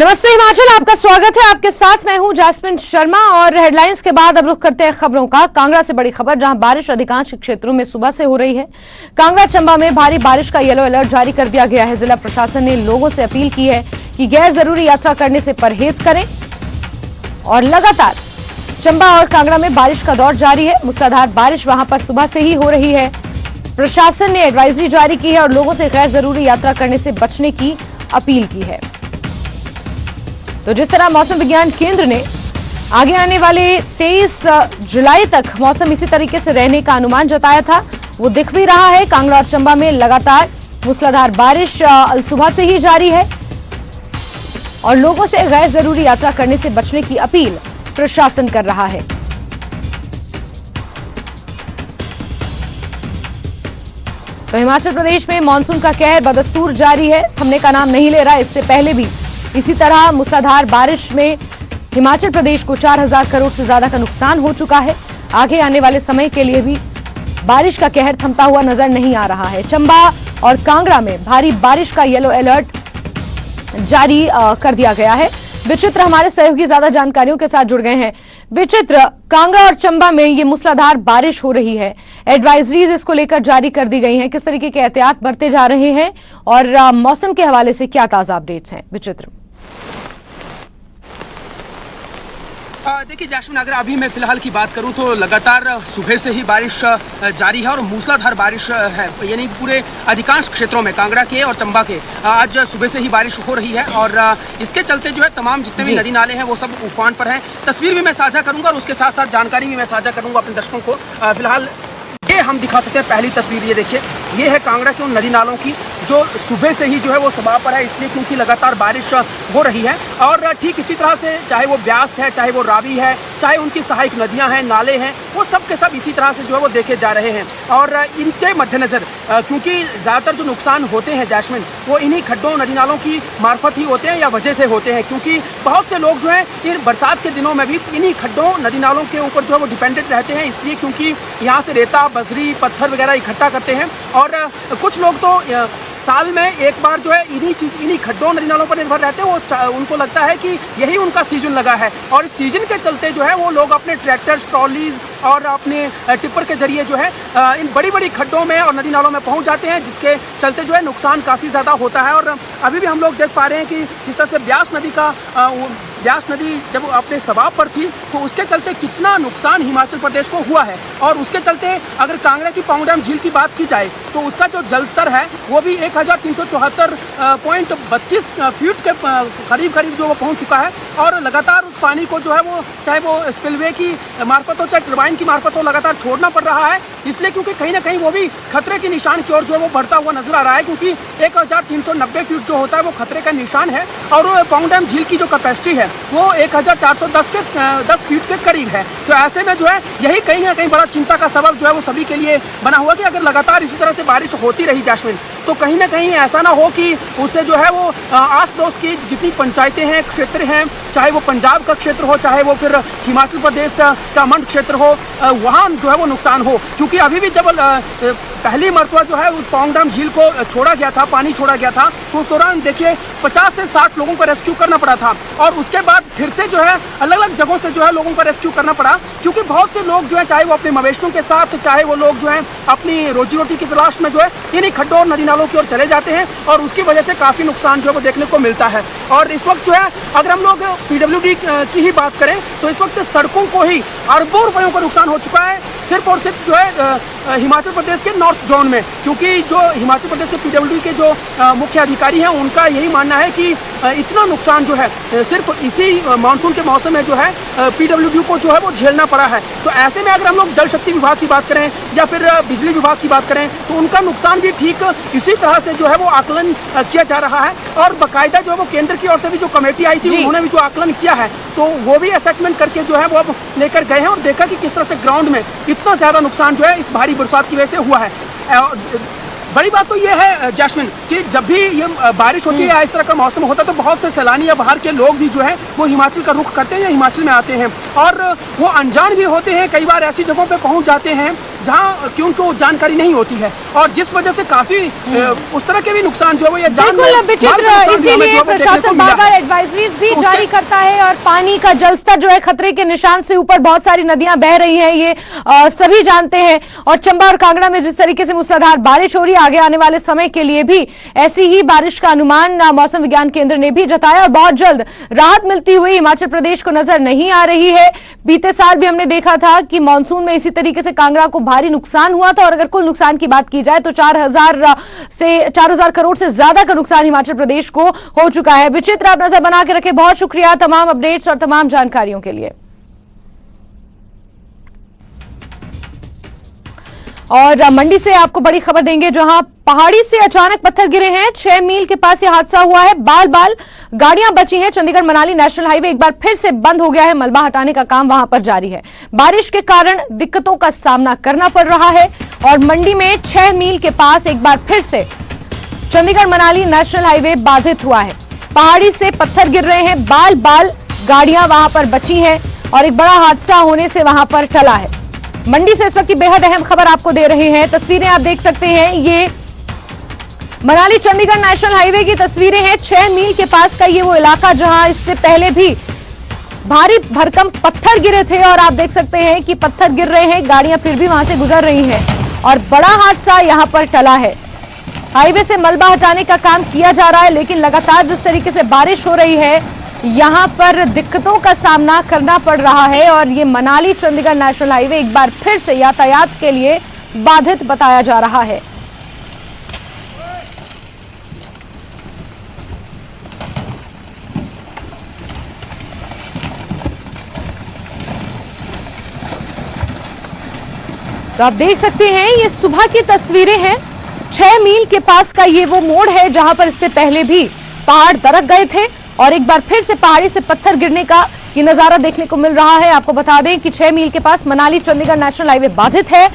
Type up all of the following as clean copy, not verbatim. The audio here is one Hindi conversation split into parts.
नमस्ते हिमाचल, आपका स्वागत है। आपके साथ मैं हूं जैस्मिन शर्मा और हेडलाइंस के बाद अब रुख करते हैं खबरों का। कांगड़ा से बड़ी खबर, जहां बारिश अधिकांश क्षेत्रों में सुबह से हो रही है। कांगड़ा चंबा में भारी बारिश का येलो अलर्ट जारी कर दिया गया है। जिला प्रशासन ने लोगों से अपील की है कि गैर जरूरी यात्रा करने से परहेज करें। और लगातार चंबा और कांगड़ा में बारिश का दौर जारी है। मूसलाधार बारिश वहां पर सुबह से ही हो रही है। प्रशासन ने एडवाइजरी जारी की है और लोगों से गैर जरूरी यात्रा करने से बचने की अपील की है। तो जिस तरह मौसम विज्ञान केंद्र ने आगे आने वाले 23 जुलाई तक मौसम इसी तरीके से रहने का अनुमान जताया था, वो दिख भी रहा है। कांगड़ा और चंबा में लगातार मूसलाधार बारिश सुबह से ही जारी है और लोगों से गैर जरूरी यात्रा करने से बचने की अपील प्रशासन कर रहा है। तो हिमाचल प्रदेश में मानसून का कहर बदस्तूर जारी है, थमने का नाम नहीं ले रहा। इससे पहले भी इसी तरह मूसलाधार बारिश में हिमाचल प्रदेश को 4000 करोड़ से ज्यादा का नुकसान हो चुका है। आगे आने वाले समय के लिए भी बारिश का कहर थमता हुआ नजर नहीं आ रहा है। चंबा और कांगड़ा में भारी बारिश का येलो अलर्ट जारी कर दिया गया है। विचित्र हमारे सहयोगी ज्यादा जानकारियों के साथ जुड़ गए हैं। विचित्र, कांगड़ा और चंबा में ये मूसलाधार बारिश हो रही है, एडवाइजरीज इसको लेकर जारी कर दी गई हैं। किस तरीके के एहतियात बरते जा रहे हैं और मौसम के हवाले से क्या ताजा अपडेट्स हैं? विचित्र, देखिए जैस्मिन, अगर अभी मैं फिलहाल की बात करूं तो लगातार सुबह से ही बारिश जारी है और मूसलाधार बारिश है। यानी पूरे अधिकांश क्षेत्रों में, कांगड़ा के और चंबा के, आज सुबह से ही बारिश हो रही है और इसके चलते जो है तमाम जितने भी नदी नाले हैं वो सब उफान पर हैं। तस्वीर भी मैं साझा करूंगा और उसके साथ साथ जानकारी भी मैं साझा करूंगा अपने दर्शकों को। फिलहाल ये हम दिखा सकते हैं पहली तस्वीर, ये देखिए, ये है कांगड़ा के उन नदी नालों की जो सुबह से ही जो है वो सबाह पर है, इसलिए क्योंकि लगातार बारिश हो रही है। और ठीक इसी तरह से चाहे वो ब्यास है, चाहे वो रावी है, चाहे उनकी सहायक नदियां हैं, नाले हैं, वो सब के सब इसी तरह से जो है वो देखे जा रहे हैं। और इनके मद्देनजर क्योंकि ज़्यादातर जो नुकसान होते हैं जैस्मिन, वो इन्हीं खड्डों नदी नालों की मार्फत ही होते हैं या वजह से होते हैं, क्योंकि बहुत से लोग जो है इन बरसात के दिनों में भी इन्हीं खड्डों नदी नालों के ऊपर जो है वो डिपेंडेंट रहते हैं। इसलिए क्योंकि यहाँ से रेता, बजरी, पत्थर वगैरह इकट्ठा करते हैं और कुछ लोग तो साल में एक बार जो है इन्हीं खड्डों नदी नालों पर निर्भर रहते हैं। वो उनको लगता है कि यही उनका सीजन लगा है और इस सीजन के चलते जो है वो लोग अपने ट्रैक्टर, ट्रॉलीज और अपने टिप्पर के जरिए जो है इन बड़ी बड़ी खड्डों में और नदी नालों में पहुंच जाते हैं, जिसके चलते जो है नुकसान काफ़ी ज़्यादा होता है। और अभी भी हम लोग देख पा रहे हैं कि जिस तरह से ब्यास नदी जब अपने सबाब पर थी तो उसके चलते कितना नुकसान हिमाचल प्रदेश को हुआ है। और उसके चलते अगर कांगड़ा की पांव डैम झील की बात की जाए तो उसका जो जल स्तर है वो भी 1374.32 फीट के करीब जो वो पहुंच चुका है। और लगातार उस पानी को जो है वो चाहे वो स्पिलवे की मार्फत हो, चाहे टर्बाइन की मार्फत हो, लगातार छोड़ना पड़ रहा है। इसलिए क्योंकि कहीं ना कहीं वो भी खतरे के निशान की ओर जो है वो बढ़ता हुआ नजर आ रहा है, क्योंकि 1390 फीट जो होता है वो खतरे का निशान है और पांव डैम झील की जो कैपेसिटी है वो 1410 फीट के करीब है। तो ऐसे में जो है यही कहीं ना कहीं बड़ा चिंता का सबब जो है वो सभी के लिए बना हुआ कि अगर लगातार इसी तरह से बारिश होती रही जैस्मिन, तो कहीं ना कहीं ऐसा ना हो कि उससे जो है वो आस पड़ोस की जितनी पंचायतें हैं, क्षेत्र हैं, चाहे वो पंजाब का क्षेत्र हो, चाहे वो फिर हिमाचल प्रदेश का मंड क्षेत्र हो, वहाँ जो है वो नुकसान हो। क्योंकि अभी भी जब पहली मरतबा जो है पांव डैम झील को छोड़ा गया था, पानी छोड़ा गया था, तो उस दौरान देखिए 50 से 60 लोगों को रेस्क्यू करना पड़ा था। और उसके बाद फिर से जो है अलग अलग जगहों से जो है लोगों को रेस्क्यू करना पड़ा, क्योंकि बहुत से लोग जो है चाहे वो अपने मवेशियों के साथ, चाहे वो लोग जो है अपनी रोजी रोटी की तलाश में जो है इन्हीं खड्डों और नदी नालों की ओर चले जाते हैं और उसकी वजह से काफ़ी नुकसान जो है वो देखने को मिलता है। और इस वक्त जो है अगर हम लोग PWD की ही बात करें तो इस वक्त सड़कों को ही अरबों रुपयों का नुकसान हो चुका है, सिर्फ और सिर्फ जो है हिमाचल प्रदेश के नॉर्थ जोन में। क्योंकि जो हिमाचल प्रदेश के PWD के जो मुख्य अधिकारी हैं उनका यही मानना है कि इतना नुकसान जो है सिर्फ इसी मानसून के मौसम में जो है PWD को जो है वो झेलना पड़ा है। तो ऐसे में अगर हम लोग जल शक्ति विभाग की बात करें या फिर बिजली विभाग की बात करें तो उनका नुकसान भी ठीक इसी तरह से जो है वो आकलन किया जा रहा है। और बाकायदा जो है वो केंद्र की ओर से भी जो कमेटी आई थी उन्होंने भी जो आकलन किया है तो वो भी असेसमेंट करके जो है वो अब लेकर गए हैं और देखा कि किस तरह से ग्राउंड में इतना ज़्यादा नुकसान जो है इस भारी बरसात की वजह से हुआ है। बड़ी बात तो ये है जैस्मिन कि जब भी ये बारिश होती है या इस तरह का मौसम होता है तो बहुत से सैलानी या बाहर के लोग भी जो है वो हिमाचल का रुख करते हैं या हिमाचल में आते हैं और वो अनजान भी होते हैं, कई बार ऐसी जगहों पे पहुंच जाते हैं जहाँ कि उनको जानकारी नहीं होती है, और जिस वजह से काफी उस तरह के भी नुकसान जो है वो ये बिल्कुल विचित्र, इसीलिए प्रशासन बार बार एडवाइजरीज भी जारी करता है और पानी का जलस्तर जो है खतरे के निशान से ऊपर, बहुत सारी नदियां बह रही हैं, ये सभी जानते हैं। और चंबा और कांगड़ा में जिस तरीके से मूसलाधार बारिश हो रही है, आगे आने वाले समय के लिए भी ऐसी ही बारिश का अनुमान मौसम विज्ञान केंद्र ने भी जताया और बहुत जल्द राहत मिलती हुई हिमाचल प्रदेश को नजर नहीं आ रही है। बीते साल भी हमने देखा था कि मानसून में इसी तरीके से कांगड़ा को भारी नुकसान हुआ था, और अगर कुल नुकसान की बात की जाए तो 4,000 करोड़ से ज्यादा का नुकसान हिमाचल प्रदेश को हो चुका है। विचित्र, आप नजर बना के रखे, बहुत शुक्रिया तमाम अपडेट्स और तमाम जानकारियों के लिए। और मंडी से आपको बड़ी खबर देंगे, जहां पहाड़ी से अचानक पत्थर गिरे हैं। 6 मील के पास यह हादसा हुआ है। बाल बाल गाड़ियां बची हैं। चंडीगढ़ मनाली नेशनल हाईवे एक बार फिर से बंद हो गया है। मलबा हटाने का काम वहां पर जारी है। बारिश के कारण दिक्कतों का सामना करना पड़ रहा है और मंडी में 6 मील के पास एक बार फिर से चंडीगढ़ मनाली नेशनल हाईवे बाधित हुआ है। पहाड़ी से पत्थर गिर रहे हैं। बाल बाल गाड़ियां वहां पर बची हैं और एक बड़ा हादसा होने से वहां पर टला है। मंडी से इस वक्त की बेहद अहम खबर आपको दे रहे हैं। तस्वीरें आप देख सकते हैं, ये मनाली चंडीगढ़ नेशनल हाईवे की तस्वीरें हैं। 6 मील के पास का ये वो इलाका जहां इससे पहले भी भारी भरकम पत्थर गिरे थे और आप देख सकते हैं कि पत्थर गिर रहे हैं, गाड़ियां फिर भी वहां से गुजर रही हैं और बड़ा हादसा यहां पर टला है। हाईवे से मलबा हटाने का काम किया जा रहा है, लेकिन लगातार जिस तरीके से बारिश हो रही है, यहां पर दिक्कतों का सामना करना पड़ रहा है और ये मनाली चंडीगढ़ नेशनल हाईवे एक बार फिर से यातायात के लिए बाधित बताया जा रहा है। तो आप देख सकते हैं, ये सुबह की तस्वीरें हैं। 6 मील के पास का ये वो मोड़ है जहां पर इससे पहले भी पहाड़ दरक गए थे और एक बार फिर से पहाड़ी से पत्थर गिरने का ये नजारा देखने को मिल रहा है। आपको बता दें कि 6 मील के पास मनाली चंडीगढ़ नेशनल हाईवे बाधित है।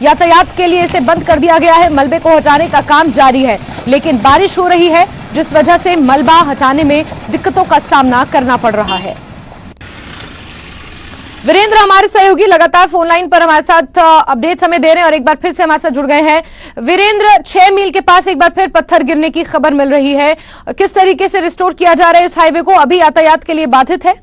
यातायात के लिए इसे बंद कर दिया गया है। मलबे को हटाने का काम जारी है, लेकिन बारिश हो रही है जिस वजह से मलबा हटाने में दिक्कतों का सामना करना पड़ रहा है। वीरेंद्र हमारे सहयोगी लगातार फोन लाइन पर हमारे साथ अपडेट्स हमें दे रहे हैं और एक बार फिर से हमारे साथ जुड़ गए हैं। वीरेंद्र, 6 मील के पास एक बार फिर पत्थर गिरने की खबर मिल रही है। किस तरीके से रिस्टोर किया जा रहा है इस हाईवे को? अभी यातायात के लिए बाधित है?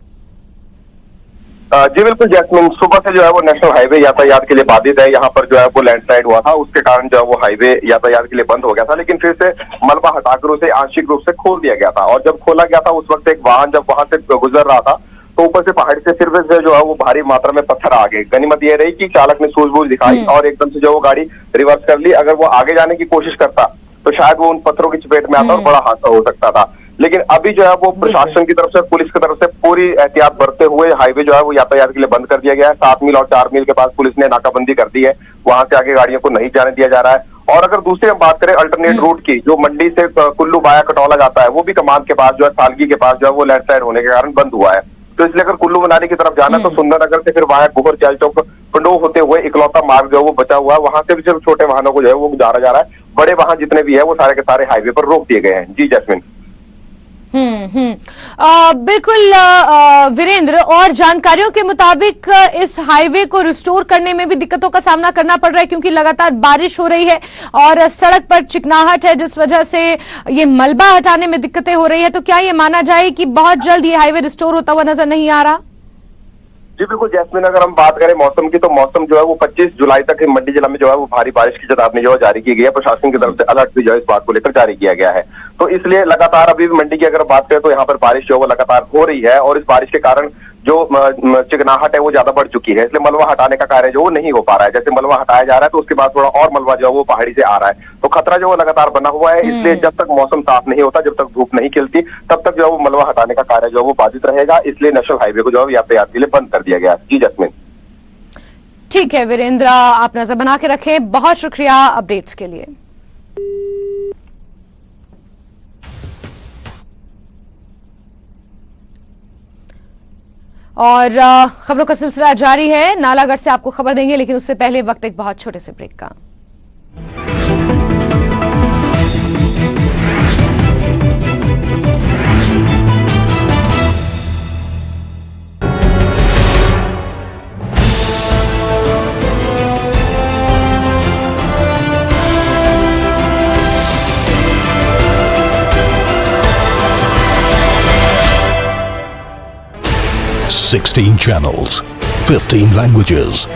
जी बिल्कुल जैस्मिन, सुबह से जो है वो नेशनल हाईवे यातायात के लिए बाधित है। यहाँ पर जो है वो लैंडस्लाइड हुआ था, उसके कारण जो है वो हाईवे यातायात के लिए बंद हो गया था, लेकिन फिर से मलबा हटाकर उसे आंशिक रूप से खोल दिया गया था। और जब खोला गया था उस वक्त एक वाहन जब वहां से गुजर रहा था तो ऊपर से पहाड़ी से फिर से जो है वो भारी मात्रा में पत्थर आ गए। गनीमत ये रही कि चालक ने सूझबूझ दिखाई और एकदम से जो वो गाड़ी रिवर्स कर ली। अगर वो आगे जाने की कोशिश करता तो शायद वो उन पत्थरों की चपेट में आता और बड़ा हादसा हो सकता था। लेकिन अभी जो है वो प्रशासन की तरफ से, पुलिस की तरफ से पूरी एहतियात बरतते हुए हाईवे जो है वो यातायात के लिए बंद कर दिया गया है। 7 मील और 4 मील के पास पुलिस ने नाकाबंदी कर दी है, वहां से आगे गाड़ियों को नहीं जाने दिया जा रहा है। और अगर दूसरी हम बात करें अल्टरनेट रूट की, जो मंडी से कुल्लू वाया कटौला जाता है, वो भी कमान के पास जो है, सालगी के पास जो है वो लैंडस्लाइड होने के कारण बंद हुआ है। तो इसलिए अगर कुल्लू मनाली की तरफ जाना तो सुंदरनगर से फिर वाया गोहर चाल चौक पंडोह होते हुए इकलौता मार्ग जो है वो बचा हुआ है, वहां से भी सिर्फ छोटे वाहनों को जो है वो गुजारा जा रहा है। बड़े वाहन जितने भी है वो सारे के सारे हाईवे पर रोक दिए गए हैं। जी जैस्मिन। बिल्कुल वीरेंद्र, और जानकारियों के मुताबिक इस हाईवे को रिस्टोर करने में भी दिक्कतों का सामना करना पड़ रहा है, क्योंकि लगातार बारिश हो रही है और सड़क पर चिकनाहट है, जिस वजह से ये मलबा हटाने में दिक्कतें हो रही है। तो क्या ये माना जाए कि बहुत जल्द ये हाईवे रिस्टोर होता हुआ नजर नहीं आ रहा? जी बिल्कुल जैस्मिन, अगर हम बात करें मौसम की तो मौसम जो है वो 25 जुलाई तक मंडी जिला में जो है वो भारी बारिश की चेतावनी जो है जारी की गई है। प्रशासन की तरफ से अलर्ट भी जो है इस बात को लेकर जारी किया गया है। तो इसलिए लगातार अभी भी मंडी की अगर बात करें तो यहाँ पर बारिश जो है वो लगातार हो रही है और इस बारिश के कारण जो चिकनाहट है वो ज्यादा बढ़ चुकी है। इसलिए मलबा हटाने का कार्य जो वो नहीं हो पा रहा है। जैसे मलबा हटाया जा रहा है तो उसके बाद थोड़ा और मलबा जो है वो पहाड़ी से आ रहा है, तो खतरा जो वो लगातार बना हुआ है। इसलिए जब तक मौसम साफ नहीं होता, जब तक धूप नहीं खिलती, तब तक जो है वो मलबा हटाने का कार्य जो है वो बाधित रहेगा। इसलिए नेशनल हाईवे को जो है यातायात के लिए बंद कर दिया गया। जी जैस्मिन। ठीक है वीरेंद्र, आप नजर बना के रखें। बहुत शुक्रिया अपडेट्स के लिए। और खबरों का सिलसिला जारी है। नालागढ़ से आपको खबर देंगे, लेकिन उससे पहले वक्त एक बहुत छोटे से ब्रेक का। 16 channels, 15 languages,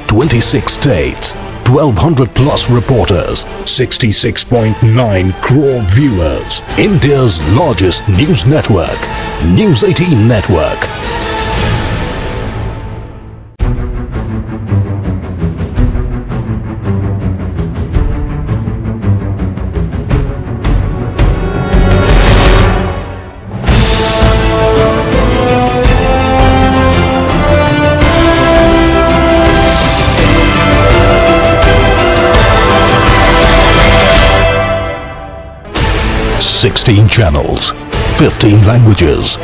26 states, 1200 plus reporters, 66.9 crore viewers. India's largest news network, News 18 Network. Sixteen channels, 15 languages,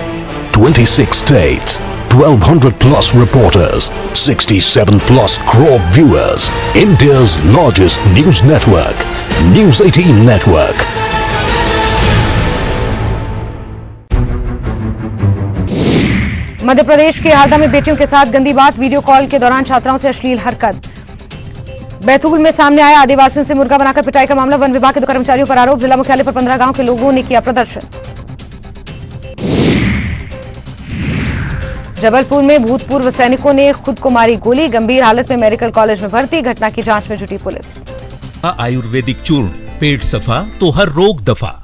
26 states, 1200 plus reporters, 67 plus crore viewers. India's largest news network, News 18 Network. Madhya Pradesh के हरदा में बेटियों के साथ गंदी बात, वीडियो कॉल के दौरान छात्राओं से अश्लील हरकत। बैतूल में सामने आया आदिवासियों से मुर्गा बनाकर पिटाई का मामला, वन विभाग के 2 कर्मचारियों पर आरोप, जिला मुख्यालय पर 15 गांव के लोगों ने किया प्रदर्शन। जबलपुर में भूतपूर्व सैनिकों ने खुद को मारी गोली, गंभीर हालत में मेडिकल कॉलेज में भर्ती, घटना की जांच में जुटी पुलिस। आयुर्वेदिक चूर्ण, पेट सफा तो हर रोग दफा।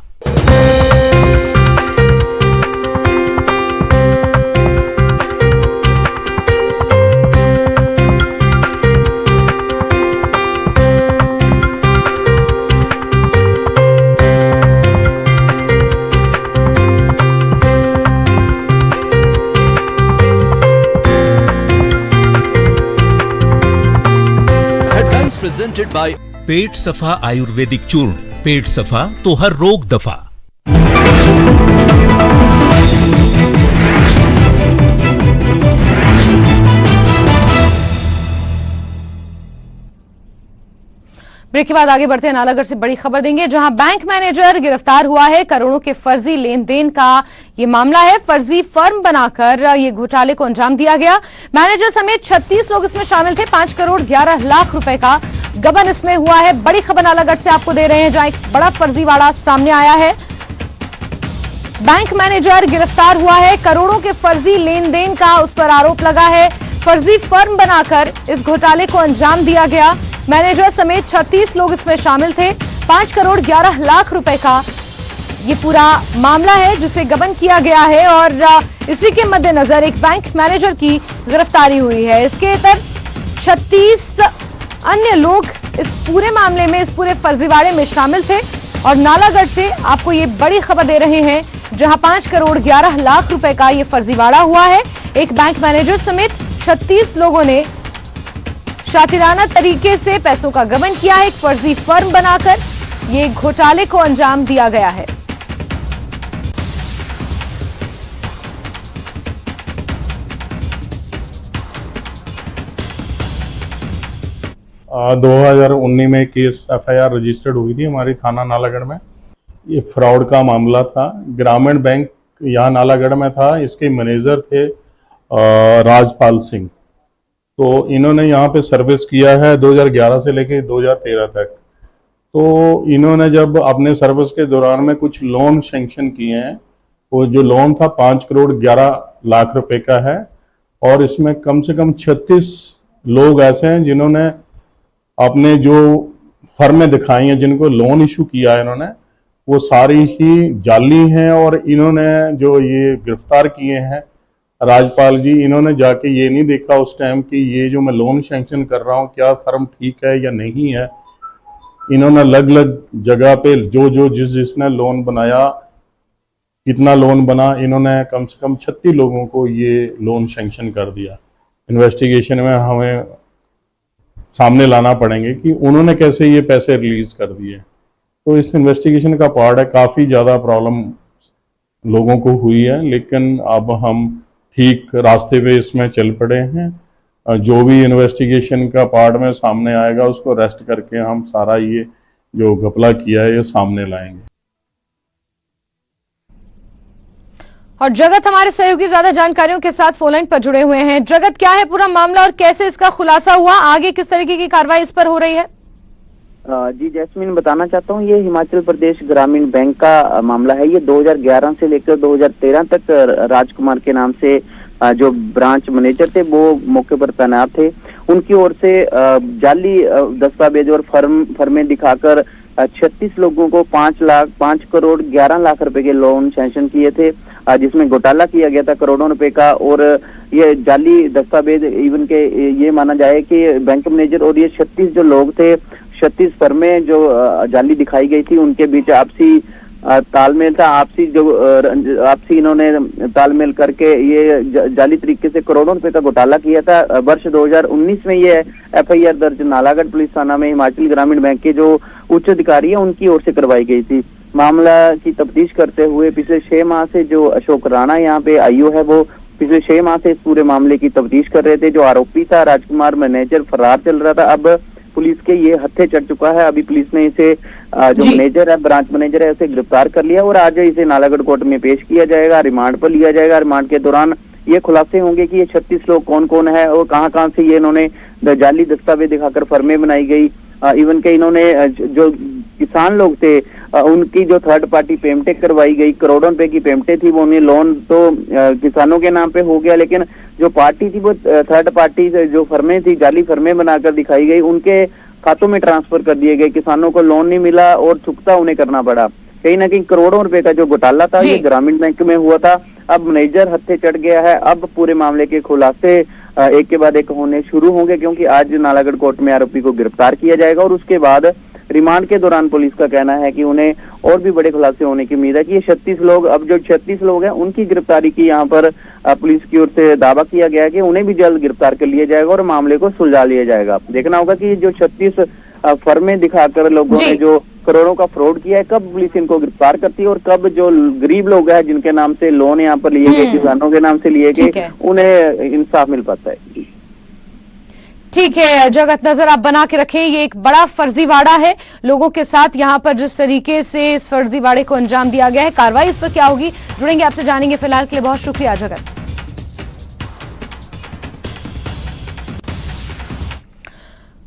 Presented by पेट सफा आयुर्वेदिक चूर्ण, पेट सफा तो हर रोग दफा। ब्रेक के बाद आगे बढ़ते हैं, नालागढ़ से बड़ी खबर देंगे, जहां बैंक मैनेजर गिरफ्तार हुआ है। करोड़ों के फर्जी लेन देन का ये मामला है। फर्जी फर्म बनाकर ये घोटाले को अंजाम दिया गया। मैनेजर समेत 36 लोग इसमें शामिल थे। 5 करोड़ 11 लाख रुपए का गबन इसमें हुआ है। बड़ी खबर नालागढ़ से आपको दे रहे हैं, जहां एक बड़ा फर्जीवाड़ा सामने आया है। बैंक मैनेजर गिरफ्तार हुआ है। करोड़ों के फर्जी लेन देन का उस पर आरोप लगा है। फर्जी फर्म बनाकर इस घोटाले को अंजाम दिया गया। मैनेजर समेत 36 लोग इसमें शामिल थे। 5 करोड़ 11 लाख रुपए का ये पूरा मामला है जिसे गबन किया गया है, और इसी के मद्देनजर एक बैंक मैनेजर की गिरफ्तारी हुई है। इसके तहत 36 अन्य लोग इस पूरे मामले में, इस पूरे फर्जीवाड़े में शामिल थे। और नालागढ़ से आपको ये बड़ी खबर दे रहे हैं, जहां 5 करोड़ 11 लाख रुपए का ये फर्जीवाड़ा हुआ है। एक बैंक मैनेजर समेत 36 लोगों ने शातिराना तरीके से पैसों का गबन किया है। एक फर्जी फर्म बनाकर ये घोटाले को अंजाम दिया गया है। 2019 में केस FIR रजिस्टर्ड हुई थी हमारी थाना नालागढ़ में। ये फ्रॉड का मामला था। ग्रामीण बैंक यहाँ नालागढ़ में था। इसके मैनेजर थे राजपाल सिंह। तो इन्होंने यहाँ पे सर्विस किया है 2011 से लेके 2013 तक। तो इन्होंने जब अपने सर्विस के दौरान में कुछ लोन सैंक्शन किए हैं, वो जो लोन था 5 करोड़ 11 लाख रुपए का है। और इसमें कम से कम 36 लोग ऐसे हैं जिन्होंने अपने जो फर्में दिखाई हैं, जिनको लोन इशू किया है इन्होंने, वो सारी ही जाली हैं। और इन्होंने जो ये गिरफ्तार किए हैं राजपाल जी, इन्होंने जाके ये नहीं देखा उस टाइम कि ये जो मैं लोन सैंक्शन कर रहा हूँ क्या फर्म ठीक है या नहीं है। इन्होंने अलग अलग जगह पे जिसने लोन बनाया, कितना लोन बना, इन्होंने कम से कम 36 लोगों को ये लोन सैंक्शन कर दिया। इन्वेस्टिगेशन में हमें सामने लाना पड़ेंगे कि उन्होंने कैसे ये पैसे रिलीज कर दिए। तो इस इन्वेस्टिगेशन का पार्ट है। काफ़ी ज़्यादा प्रॉब्लम लोगों को हुई है, लेकिन अब हम ठीक रास्ते पे इसमें चल पड़े हैं। जो भी इन्वेस्टिगेशन का पार्ट में सामने आएगा उसको अरेस्ट करके हम सारा ये जो घपला किया है ये सामने लाएंगे। और जगत हमारे सहयोगी ज्यादा जानकारियों के साथ फोन लाइन पर जुड़े हुए हैं। जगत, क्या है पूरा मामला और कैसे इसका खुलासा हुआ? आगे किस तरीके की कार्रवाई इस पर हो रही है? जी जैस्मिन, बताना चाहता हूँ, ये हिमाचल प्रदेश ग्रामीण बैंक का मामला है। ये 2011 से लेकर 2013 तक राजकुमार के नाम से जो ब्रांच मैनेजर थे वो मौके पर तैनात थे। उनकी ओर से जाली दस्तावेज और फर्में दिखाकर 36 लोगों को 5 करोड़ 11 लाख रुपए के लोन सैंक्शन किए थे, जिसमें घोटाला किया गया था करोड़ों रुपए का। और ये जाली दस्तावेज इवन के ये माना जाए कि बैंक मैनेजर और ये 36 जो लोग थे, 36 फर्में जो जाली दिखाई गई थी, उनके बीच आपसी तालमेल था। आपसी इन्होंने तालमेल करके ये जाली तरीके से करोड़ों रुपए का घोटाला किया था। वर्ष 2019 में ये एफआईआर दर्ज नालागढ़ पुलिस थाना में हिमाचल ग्रामीण बैंक के जो उच्च अधिकारी है उनकी ओर से करवाई गई थी। मामला की तफ्तीश करते हुए पिछले 6 माह से जो अशोक राणा यहाँ पे आईओ है, वो पिछले 6 माह से इस पूरे मामले की तफ्तीश कर रहे थे। जो आरोपी था राजकुमार मैनेजर फरार चल रहा था। अब पुलिस के ये हत्थे चढ़ चुका है। अभी पुलिस ने इसे जो मैनेजर है, ब्रांच मैनेजर है, उसे गिरफ्तार कर लिया और आज इसे नालागढ़ कोर्ट में पेश किया जाएगा, रिमांड पर लिया जाएगा। रिमांड के दौरान ये खुलासे होंगे कि ये 36 लोग कौन कौन है और कहां से ये इन्होंने जाली दस्तावेज दिखाकर फर्में बनाई गई। इवन के इन्होंने जो किसान लोग थे उनकी जो थर्ड पार्टी पेमेंटें करवाई गई, करोड़ों रुपए की पेमेंटें थी, वो उन्हें लोन तो किसानों के नाम पे हो गया, लेकिन जो पार्टी थी वो थर्ड पार्टी से जो फर्में थी, जाली फर्में बनाकर दिखाई गई, उनके खातों में ट्रांसफर कर दिए गए। किसानों को लोन नहीं मिला और चुकता उन्हें करना पड़ा। कहीं ना कहीं करोड़ों रुपए का जो घोटाला था ये ग्रामीण बैंक में हुआ था। अब मैनेजर हत्थे चढ़ गया है। अब पूरे मामले के खुलासे एक के बाद एक होने शुरू होंगे, क्योंकि आज नालागढ़ कोर्ट में आरोपी को गिरफ्तार किया जाएगा और उसके बाद रिमांड के दौरान पुलिस का कहना है कि उन्हें और भी बड़े खुलासे होने की उम्मीद है कि ये 36 लोग, अब जो 36 लोग हैं उनकी गिरफ्तारी की यहाँ पर पुलिस की ओर से दावा किया गया है कि उन्हें भी जल्द गिरफ्तार कर लिया जाएगा और मामले को सुलझा लिया जाएगा। देखना होगा कि जो 36 फर्में दिखाकर लोगों ने जो करोड़ों का फ्रॉड किया है, कब पुलिस इनको गिरफ्तार करती है और कब जो गरीब लोग हैं जिनके नाम से लोन यहाँ पर लिए गए, किसानों के नाम से लिए गए, उन्हें इंसाफ मिल पाता है। ठीक है जगत, नजर आप बना के रखें। ये एक बड़ा फर्जीवाड़ा है। लोगों के साथ यहाँ पर जिस तरीके से इस फर्जीवाड़े को अंजाम दिया गया है, कार्रवाई इस पर क्या होगी, जुड़ेंगे आपसे, जानेंगे। फिलहाल के लिए बहुत शुक्रिया जगत।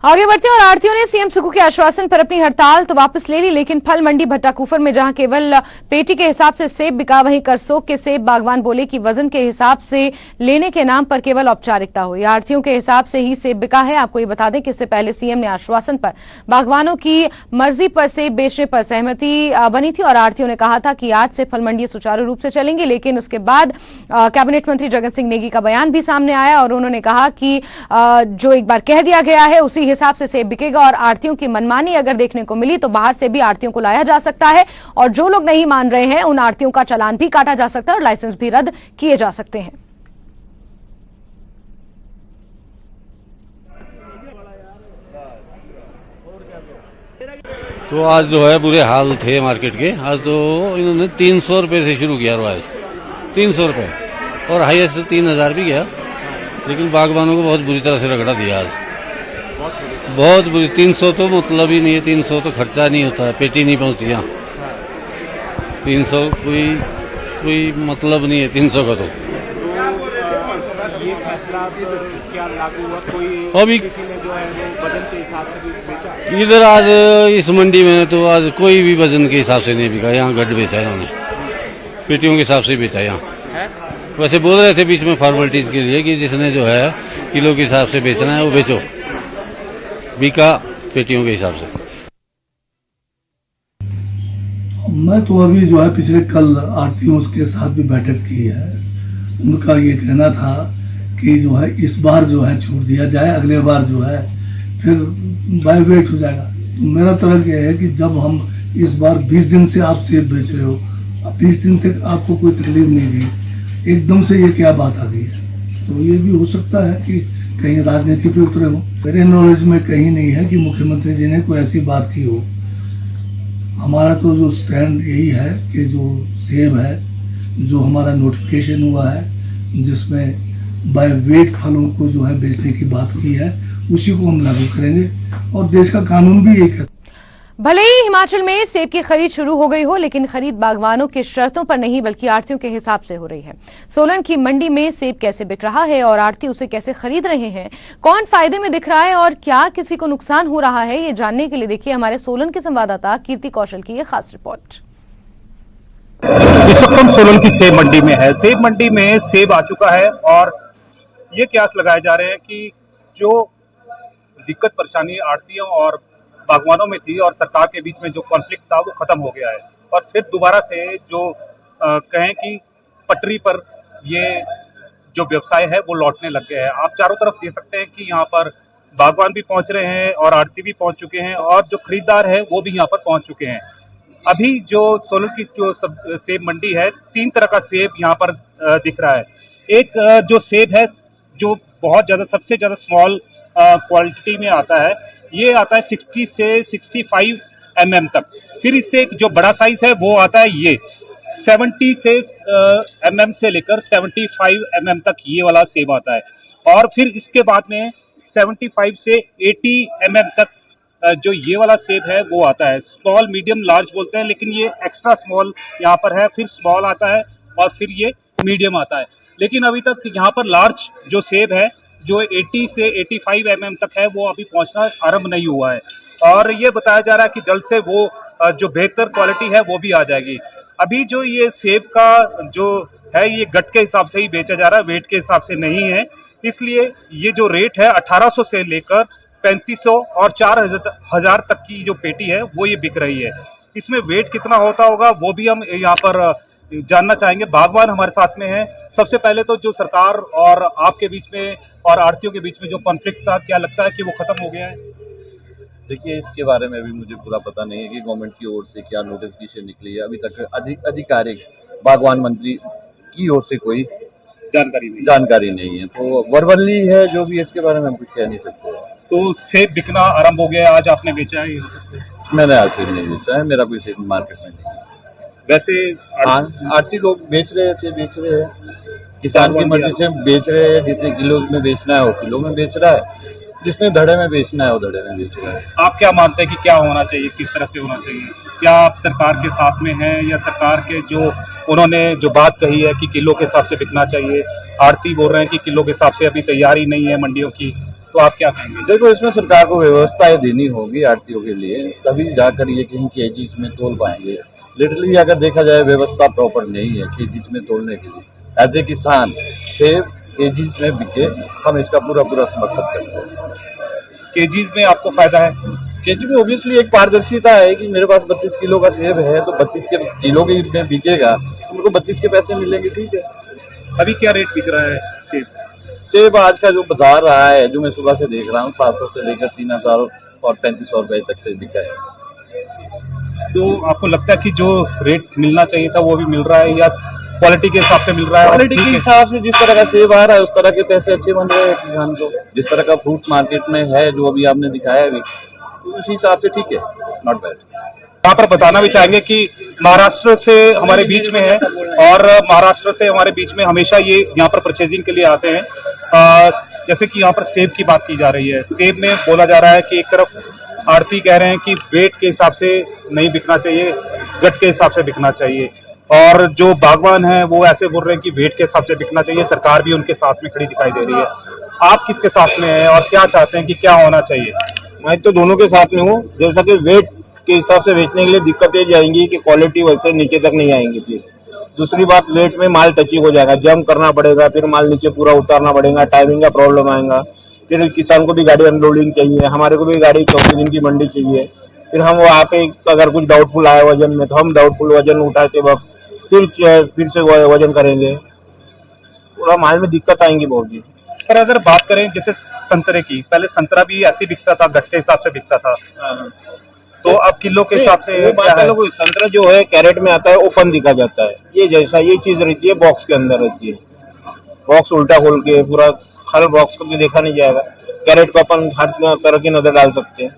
आगे बढ़ते हैं और आढ़तियों ने सीएम सुक्खू के आश्वासन पर अपनी हड़ताल तो वापस ले ली, लेकिन फल मंडी भट्टाकुफर में जहां केवल पेटी के हिसाब से सेब बिका, वहीं करसोग के सेब बागवान बोले कि वजन के हिसाब से लेने के नाम पर केवल औपचारिकता हुई। आढ़तियों के हिसाब से ही सेब बिका है। आपको ये बता दें कि इससे पहले सीएम ने आश्वासन पर बागवानों की मर्जी पर सेब बेचने पर सहमति बनी थी और आढ़तियों ने कहा था कि आज से फल मंडी सुचारू रूप से चलेंगी। लेकिन उसके बाद कैबिनेट मंत्री जगत सिंह नेगी का बयान भी सामने आया और उन्होंने कहा कि जो एक बार कह दिया गया है उसी हिसाब से सेब बिकेगा और आढ़तियों की मनमानी अगर देखने को मिली तो बाहर से भी आढ़तियों को लाया जा सकता है और जो लोग नहीं मान रहे हैं उन आढ़तियों का चालान भी काटा जा सकता है और लाइसेंस भी रद्द किए जा सकते हैं। तो आज जो है बुरे हाल थे मार्केट के। आज तो इन्होंने 300 रुपए से शुरू किया आज 300 रुपए और हाईएस्ट 3000 भी गया, लेकिन बागवानों को बहुत बुरी तरह से रगड़ा दिया आज, बहुत बुरी। 300 तो मतलब ही नहीं है, 300 तो खर्चा नहीं होता है, पेटी नहीं पहुंचती यहाँ। 300 कोई मतलब नहीं है 300 का। तो ये फैसला क्या लागू हुआ? कोई अभी किसी ने जो है वो वजन के हिसाब से भी बेचा? इधर आज इस मंडी में तो आज कोई भी वजन के हिसाब से नहीं बिका। यहाँ गड्ढ बेचा है इन्होंने, पेटियों के हिसाब से बेचा। यहाँ वैसे बोल रहे थे बीच में फॉर्मेलिटीज के लिए कि जिसने जो है किलो के हिसाब से बेचना है वो बेचो, बिका पेटियों के हिसाब से। मैं तो अभी जो है पिछले कल आढ़तियों के साथ भी बैठक की है। उनका ये कहना था कि जो है इस बार जो है छूट दिया जाए, अगले बार जो है फिर बाय वेट हो जाएगा। तो मेरा तरह यह है कि जब हम इस बार 20 दिन से आप सेब बेच रहे हो, 20 दिन तक आपको कोई तकलीफ नहीं दी, एकदम से ये क्या बात आ गई है? तो ये भी हो सकता है कि कहीं राजनीति पे उतरे हो। मेरे नॉलेज में कहीं नहीं है कि मुख्यमंत्री जी ने कोई ऐसी बात की हो। हमारा तो जो स्टैंड यही है कि जो सेब है, जो हमारा नोटिफिकेशन हुआ है जिसमें बाय वेट फलों को जो है बेचने की बात की है, उसी को हम लागू करेंगे और देश का कानून भी एक है। भले ही हिमाचल में सेब की खरीद शुरू हो गई हो, लेकिन खरीद बागवानों की शर्तों पर नहीं बल्कि आढ़तियों के हिसाब से हो रही है। सोलन की मंडी में सेब कैसे बिक रहा है और आढ़ती उसे कैसे खरीद रहे हैं, कौन फायदे में दिख रहा है और क्या किसी को नुकसान हो रहा है, ये जानने के लिए देखिए हमारे सोलन के संवाददाता कीर्ति कौशल की ये खास रिपोर्ट। इस वक्त हम सोलन की सेब मंडी में है। सेब मंडी में सेब आ चुका है और ये कयास लगाए जा रहे हैं कि जो दिक्कत परेशानी आड़तियों और बागवानों में थी और सरकार के बीच में जो कॉन्फ्लिक्ट था वो खत्म हो गया है और फिर दोबारा से जो कहें कि पटरी पर ये जो व्यवसाय है वो लौटने लग गया है। आप चारों तरफ देख सकते हैं कि यहाँ पर बागवान भी पहुंच रहे हैं और आड़ती भी पहुंच चुके हैं और जो खरीदार है वो भी यहाँ पर पहुंच चुके हैं। अभी जो सोलन की जो सेब मंडी है, 3 तरह का सेब यहाँ पर दिख रहा है। एक जो सेब है जो बहुत ज़्यादा सबसे ज़्यादा स्मॉल क्वालिटी में आता है, ये आता है 60 से 65 mm तक। फिर इससे एक जो बड़ा साइज है वो आता है ये 70 से mm से लेकर 75 mm तक ये वाला सेब आता है और फिर इसके बाद में 75 से 80 mm तक जो ये वाला सेब है वो आता है। स्मॉल मीडियम लार्ज बोलते हैं, लेकिन ये एक्स्ट्रा स्मॉल यहाँ पर है, फिर स्मॉल आता है और फिर ये मीडियम आता है। लेकिन अभी तक यहाँ पर लार्ज जो सेब है जो 80 से 85 mm तक है वो अभी पहुँचना आरंभ नहीं हुआ है और ये बताया जा रहा है कि जल्द से वो जो बेहतर क्वालिटी है वो भी आ जाएगी। अभी जो ये सेब का जो है ये गट के हिसाब से ही बेचा जा रहा है, वेट के हिसाब से नहीं है, इसलिए ये जो रेट है 1800 से लेकर 3500 और 4000 तक की जो पेटी है वो ये बिक रही है। इसमें वेट कितना होता होगा वो भी हम यहाँ पर जानना चाहेंगे। बागवान हमारे साथ में है। सबसे पहले तो जो सरकार और आपके बीच में और आड़तियों के बीच में जो कॉन्फ्लिक्ट था, क्या लगता है कि वो खत्म हो गया है? देखिए, इसके बारे में भी मुझे पूरा पता नहीं है कि गवर्नमेंट की ओर से क्या नोटिफिकेशन निकली है। अभी तक आधिकारिक बागवान मंत्री की ओर से कोई जानकारी नहीं है, तो वर्बली है जो भी, इसके बारे में हम कुछ कह नहीं सकते। तो सेब बिकना आरंभ हो गया, आज आपने बेचा है? मैंने आज सेब नहीं बेचा है, मेरा कोई सेब मार्केट में नहीं है। वैसे आरती लोग बेच रहे हैं, सेब बेच रहे हैं, किसान की मर्जी से बेच रहे हैं। जिसने किलो में बेचना है वो किलो में बेच रहा है, जिसने धड़े में बेचना है वो धड़े में बेच रहा है। आप क्या मानते हैं कि क्या होना चाहिए, किस तरह से होना चाहिए? क्या आप सरकार के साथ में हैं या सरकार के जो उन्होंने जो बात कही है कि किलो के हिसाब से बिकना चाहिए, आड़ती बोल रहे हैं कि किलो के हिसाब से अभी तैयारी नहीं है मंडियों की, तो आप क्या कहेंगे? देखो, इसमें सरकार को व्यवस्थाएं देनी होगी आड़तियों के लिए, तभी जाकर ये कहीं केजीज में तोल पाएंगे। लिटरली अगर देखा जाए व्यवस्था प्रॉपर नहीं है केजीज में तोलने के लिए। एज ए किसान सेब केजीज में बिके, हम इसका पूरा समर्थन करते हैं। केजीज में आपको फायदा है? केजी में ऑब्वियसली एक पारदर्शिता है कि मेरे पास 32 किलो का सेब है तो 32 के किलो के में बिकेगा तो मेरे को 32 के पैसे मिलेंगे, ठीक है। अभी क्या रेट बिक रहा है सेब? सेब आज का जो बाजार रहा है, जो मैं सुबह से देख रहा हूँ, 700 से लेकर 3000 और 3500 रुपए तक से बिका है। तो आपको लगता है कि जो रेट मिलना चाहिए था वो भी मिल रहा है या क्वालिटी के हिसाब से मिल रहा है? क्वालिटी के हिसाब से जिस तरह का सेब आ रहा है उस तरह के पैसे अच्छे बन रहे हैं किसान को। जिस तरह का फ्रूट मार्केट में है जो अभी आपने दिखाया अभी, तो उसी हिसाब से ठीक है, नॉट बैड। यहाँ पर बताना भी चाहेंगे कि महाराष्ट्र से हमारे बीच में है और महाराष्ट्र से हमारे बीच में हमेशा ये यहाँ पर परचेजिंग के लिए आते हैं। जैसे कि यहाँ पर सेब की बात की जा रही है, सेब में बोला जा रहा है कि एक तरफ आड़ती कह रहे हैं कि वेट के हिसाब से नहीं बिकना चाहिए, गट के हिसाब से बिकना चाहिए, और जो बागवान हैं वो ऐसे बोल रहे हैं कि वेट के हिसाब से बिकना चाहिए। सरकार भी उनके साथ में खड़ी दिखाई दे रही है। आप किसके साथ में हैं और क्या चाहते हैं कि क्या होना चाहिए? मैं तो दोनों के साथ में हूँ। जैसा कि वेट के हिसाब से बेचने के लिए दिक्कतें जाएंगी कि क्वालिटी वैसे नीचे तक नहीं आएंगी। फिर दूसरी बात, वेट में माल टची हो जाएगा, जम करना पड़ेगा, फिर माल नीचे पूरा उतारना पड़ेगा, टाइमिंग का प्रॉब्लम आएगा। फिर किसान को भी गाड़ी अनलोडिंग चाहिए, हमारे को भी गाड़ी 14 दिन की मंडी चाहिए। फिर हम वहाँ पे अगर कुछ डाउटफुल आया वजन में तो हम डाउटफुल वजन उठाते वक्त फिर से वजन करेंगे, पूरा माल में दिक्कत आएंगी बहुत जी। पर अगर बात करें जैसे संतरे की, पहले संतरा भी ऐसे बिकता था, गट के हिसाब से बिकता था, तो अब किलो के हिसाब से क्या है? संतरा जो है कैरेट में आता है, ओपन दिखा जाता है। ये जैसा ये चीज रहती है बॉक्स के अंदर रहती है, बॉक्स उल्टा खोल के पूरा हर बॉक्स को भी देखा नहीं जाएगा। कैरेट को अपन हर तरह की नजर डाल सकते हैं।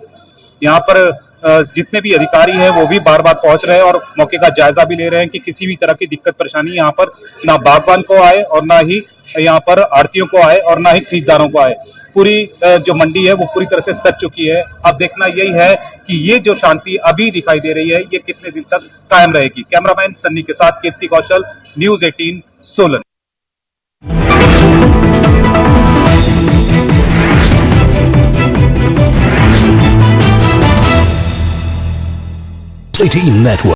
यहाँ पर जितने भी अधिकारी हैं वो भी बार बार पहुंच रहे हैं और मौके का जायजा भी ले रहे हैं कि किसी भी तरह की दिक्कत परेशानी यहाँ पर ना बागवान को आए और ना ही यहाँ पर आड़तियों को आए और ना ही खरीदारों को आए। पूरी जो मंडी है वो पूरी तरह से सज चुकी है। अब देखना यही है कि ये जो शांति अभी दिखाई दे रही है ये कितने दिन तक कायम रहेगी। कैमरामैन सन्नी के साथ कीर्ति कौशल, न्यूज़ 18 सोलन। Network.